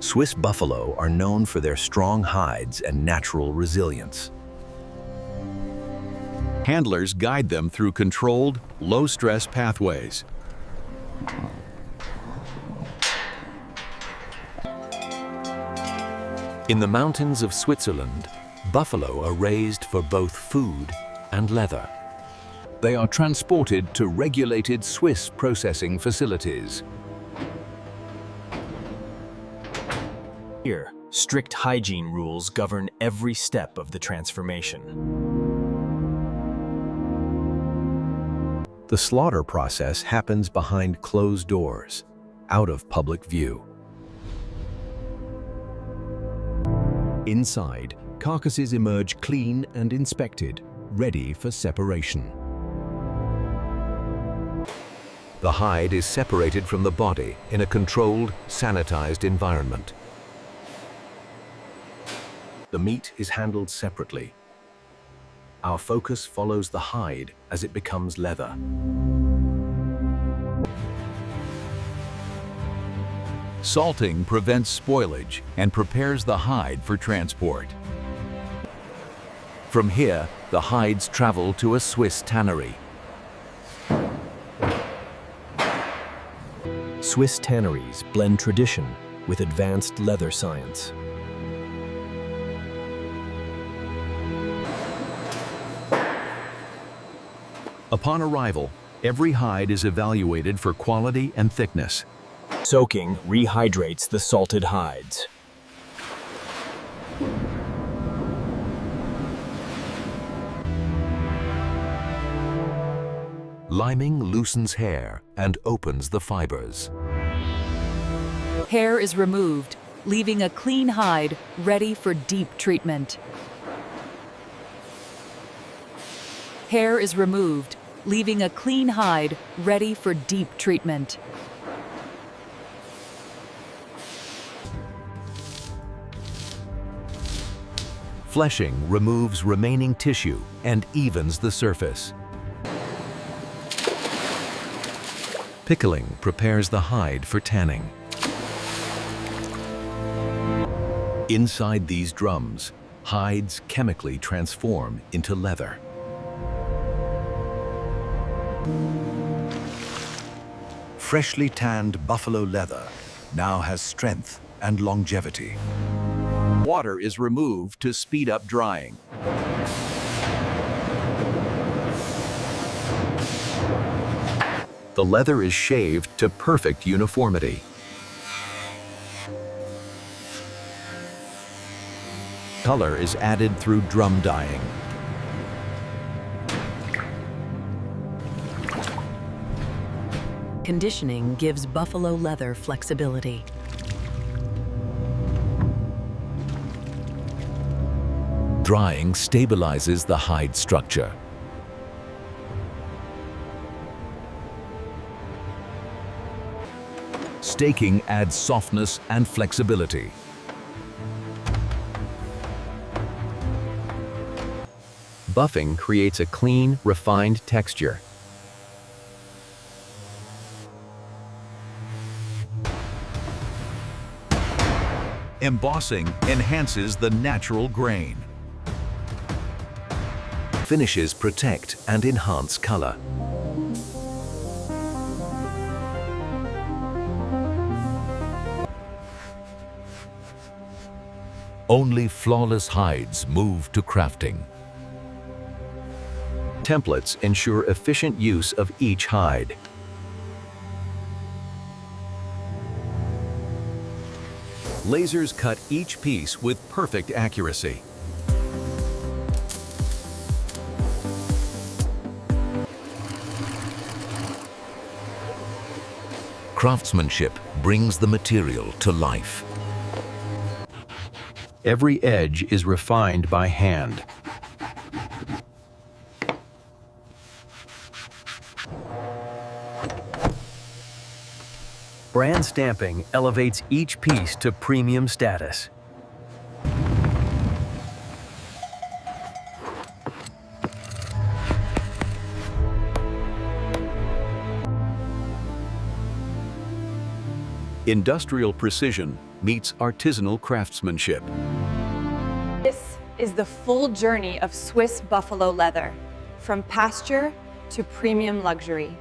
Swiss buffalo are known for their strong hides and natural resilience. Handlers guide them through controlled, low-stress pathways. In the mountains of Switzerland, buffalo are raised for both food and leather. They are transported to regulated Swiss processing facilities. Here, strict hygiene rules govern every step of the transformation. The slaughter process happens behind closed doors, out of public view. Inside, carcasses emerge clean and inspected, ready for separation. The hide is separated from the body in a controlled, sanitized environment. The meat is handled separately. Our focus follows the hide as it becomes leather. Salting prevents spoilage and prepares the hide for transport. From here, the hides travel to a Swiss tannery. Swiss tanneries blend tradition with advanced leather science. Upon arrival, every hide is evaluated for quality and thickness. Soaking rehydrates the salted hides. Liming loosens hair and opens the fibers. Hair is removed, leaving a clean hide ready for deep treatment. Hair is removed, leaving a clean hide ready for deep treatment. Fleshing removes remaining tissue and evens the surface. Pickling prepares the hide for tanning. Inside these drums, hides chemically transform into leather. Freshly tanned buffalo leather now has strength and longevity. Water is removed to speed up drying. The leather is shaved to perfect uniformity. Color is added through drum dyeing. Conditioning gives buffalo leather flexibility. Drying stabilizes the hide structure. Staking adds softness and flexibility. Buffing creates a clean, refined texture. Embossing enhances the natural grain. Finishes protect and enhance color. Only flawless hides move to crafting. Templates ensure efficient use of each hide. Lasers cut each piece with perfect accuracy. Craftsmanship brings the material to life. Every edge is refined by hand. Brand stamping elevates each piece to premium status. Industrial precision meets artisanal craftsmanship. This is the full journey of Swiss buffalo leather, from pasture to premium luxury.